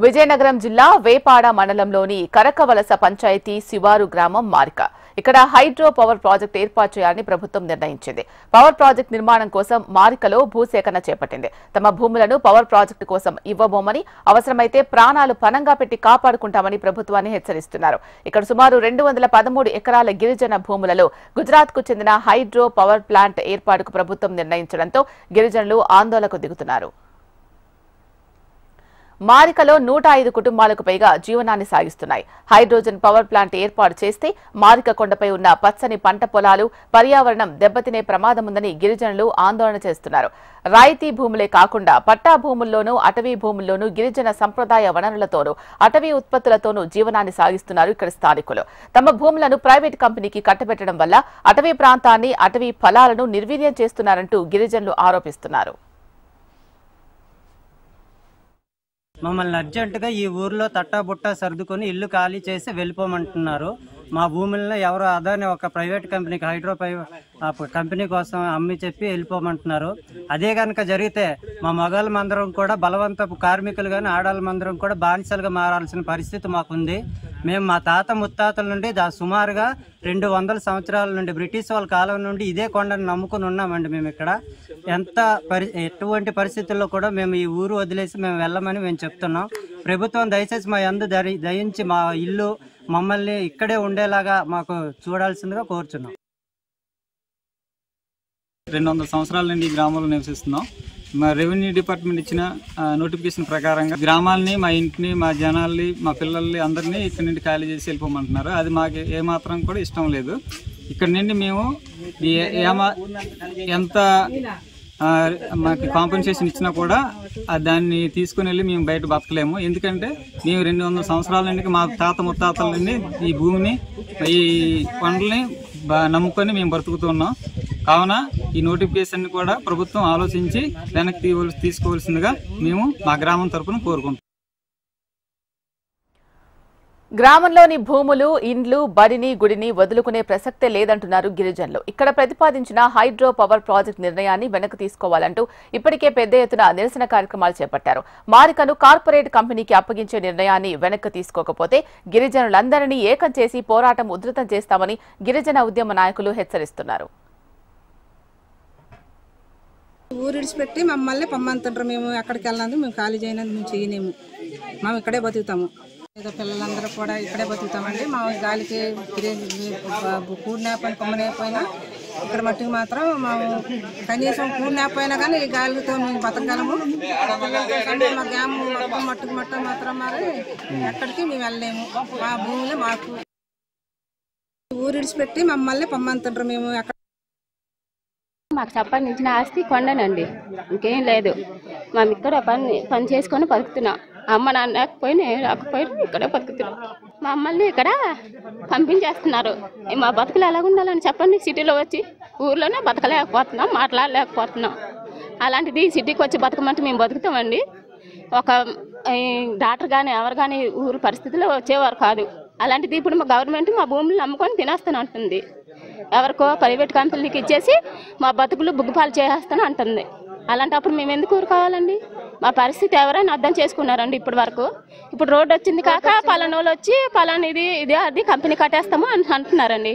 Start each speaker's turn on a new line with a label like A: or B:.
A: విజయనగరం జిల్లా వేపాడ మండలంలోని కరకవలస పంచాయతీ శివారు గ్రామం మారిక. ఇక్కడ హైడ్రో పవర్ ప్రాజెక్ట్ ఏర్పాటు చేయాలని ప్రభుత్వం నిర్ణయించింది. పవర్ ప్రాజెక్ట్ నిర్మాణం కోసం మారికలో భూసేకరణ చేపట్టింది. తమ భూములను పవర్ ప్రాజెక్టు కోసం ఇవ్వబోమని, అవసరమైతే ప్రాణాలు పణంగా పెట్టి కాపాడుకుంటామని ప్రభుత్వాన్ని హెచ్చరిస్తున్నారు. ఇక్కడ సుమారు 213 ఎకరాల గిరిజన భూములలో గుజరాత్కు చెందిన హైడ్రో పవర్ ప్లాంట్ ఏర్పాటుకు ప్రభుత్వం నిర్ణయించడంతో గిరిజనులు ఆందోళనకు దిగుతున్నారు. మారికలో 105 కుటుంబాలకు పైగా జీవనాన్ని సాగిస్తున్నాయి. హైడ్రోజన్ పవర్ ప్లాంట్ ఏర్పాటు చేస్తే మారిక కొండపై ఉన్న పచ్చని పంట పొలాలు, పర్యావరణం దెబ్బతినే ప్రమాదముందని గిరిజనులు ఆందోళన చేస్తున్నారు. రాయితీ భూములే కాకుండా పట్టా భూముల్లోనూ, అటవీ భూముల్లోనూ గిరిజన సంప్రదాయ వనరులతోనూ, అటవీ ఉత్పత్తులతోనూ జీవనాన్ని సాగిస్తున్నారు ఇక్కడ స్థానికులు. తమ భూములను ప్రైవేట్ కంపెనీకి కట్టబెట్టడం వల్ల అటవీ ప్రాంతాన్ని, అటవీ ఫలాలను నిర్వీర్యం చేస్తున్నారంటూ గిరిజనులు ఆరోపిస్తున్నారు.
B: మమ్మల్ని అర్జెంటుగా ఈ ఊర్లో తట్టాబుట్టా సర్దుకొని ఇల్లు ఖాళీ చేసి వెళ్ళిపోమంటున్నారు. మా భూములను ఎవరో అదాని ఒక ప్రైవేట్ కంపెనీకి హైడ్రో కంపెనీ కోసం అమ్మి చెప్పి వెళ్ళిపోమంటున్నారు. అదే కనుక జరిగితే మా మగాళ్ళమందరం కూడా బలవంతపు కార్మికులు కానీ ఆడవాళ్ళమందరం కూడా బానిసలుగా మారాల్సిన పరిస్థితి మాకుంది. మేము మా తాత ముత్తాతల నుండి సుమారుగా 200 సంవత్సరాల నుండి బ్రిటిష్ వాళ్ళ కాలం నుండి ఇదే కొండను నమ్ముకుని ఉన్నామండి. మేము ఇక్కడ ఎటువంటి పరిస్థితుల్లో కూడా మేము ఈ ఊరు వదిలేసి మేము వెళ్ళమని మేము చెప్తున్నాం. ప్రభుత్వం దయచేసి మా యందు దయించి మా ఇల్లు మమ్మల్ని ఇక్కడే ఉండేలాగా మాకు చూడాల్సిందిగా కోరుచున్నాం.
C: 200 సంవత్సరాల నుండి ఈ గ్రామంలో నివసిస్తున్నాం. మా రెవెన్యూ డిపార్ట్మెంట్ ఇచ్చిన నోటిఫికేషన్ ప్రకారంగా గ్రామాలని, మా ఇంటిని, మా జనాల్ని, మా పిల్లల్ని అందరినీ ఇక్కడ నుండి ఖాళీ చేసి వెళ్ళిపోమంటున్నారు. అది మాకు ఏమాత్రం కూడా ఇష్టం లేదు. ఇక్కడ నుండి మేము ఎంత మాకు కాంపెన్సేషన్ ఇచ్చినా కూడా దాన్ని తీసుకుని వెళ్ళి మేము బయట బతకలేము. ఎందుకంటే మేము 200 సంవత్సరాల నుండి మా తాత ముత్తాతల నుండి ఈ భూమిని, ఈ కొండల్ని నమ్ముకొని మేము బ్రతుకుతున్నాం. కావున ఈ నోటిఫికేషన్ కూడా ప్రభుత్వం ఆలోచించి వెనక్కి తీసుకోవాల్సిందిగా మేము మా గ్రామం తరఫున కోరుకుంటాం.
A: గ్రామంలోని భూములు, ఇండ్లు, బడిని, గుడిని వదులుకునే ప్రసక్తే లేదంటున్నారు గిరిజనులు. ఇక్కడ ప్రతిపాదించిన హైడ్రో పవర్ ప్రాజెక్టు నిర్ణయాన్ని వెనక్కి తీసుకోవాలంటూ ఇప్పటికే పెద్ద ఎత్తున నిరసన కార్యక్రమాలు చేపట్టారు. మారికను కార్పొరేట్ కంపెనీకి అప్పగించే నిర్ణయాన్ని వెనక్కి తీసుకోకపోతే గిరిజనులందరినీ ఏకం చేసి పోరాటం ఉధృతం చేస్తామని గిరిజన ఉద్యమ నాయకులు హెచ్చరిస్తున్నారు.
D: ఊరు విడిచిపెట్టి మమ్మల్ని పొమ్మంటుంటారు. మేము ఎక్కడికి వెళ్ళినందుకు మేము ఖాళీ చేయనందుకు మేము చేయలేము. మేము ఇక్కడే బతుకుతాము. ఏదో పిల్లలందరూ కూడా ఇక్కడే బతుకుతామండి. మా గాలికి కూడినేపోయినా పొమ్మనేపోయినా ఇక్కడ మట్టికి మాత్రం మేము కనీసం కూడినేపోయినా కానీ ఈ గాలితో మేము బతకగలము. మా గ్రామం మొత్తం మట్టుకు మాత్రం మరి ఎక్కడికి మేము వెళ్ళలేము. మా భూములే మాకు. ఊరు విడిచిపెట్టి మమ్మల్ని పొమ్మంటుంటారు. మేము ఎక్కడ
E: మాకు సంపాదించిన ఆస్తి కొండనండి, ఇంకేం లేదు. మేము ఇక్కడ పని చేసుకొని బతుకుతున్నాం. అమ్మ నాన్న లేకపోయినా రాకపోయినా ఇక్కడే బతుకుతున్నాం. మమ్మల్ని ఇక్కడ పంపించేస్తున్నారు. మా బతుకులు ఎలాగ ఉండాలని చెప్పండి. సిటీలో వచ్చి ఊర్లోనే బతకలేకపోతున్నాం, మాట్లాడలేకపోతున్నాం. అలాంటిది సిటీకి వచ్చి బతకమంటే మేము బతుకుతామండి. ఒక డాక్టర్ కానీ ఎవరు కానీ ఊరు పరిస్థితిలో వచ్చేవారు కాదు. అలాంటిది ఇప్పుడు మా గవర్నమెంట్ మా భూములు నమ్ముకొని తినేస్తాను అంటుంది. ఎవరికో ప్రైవేట్ కంపెనీకి ఇచ్చేసి మా బతుకులు బుగ్గుపాలు చేసేస్తాను అంటుంది. అలాంటప్పుడు మేము ఎందుకు ఊరుకోవాలండి? మా పరిస్థితి ఎవరైనా అర్థం చేసుకున్నారండి ఇప్పటి వరకు? ఇప్పుడు రోడ్డు వచ్చింది కాక పలానోళ్ళు వచ్చి పలానా ఇది అది కంపెనీ కట్టేస్తాము అని అంటున్నారండి.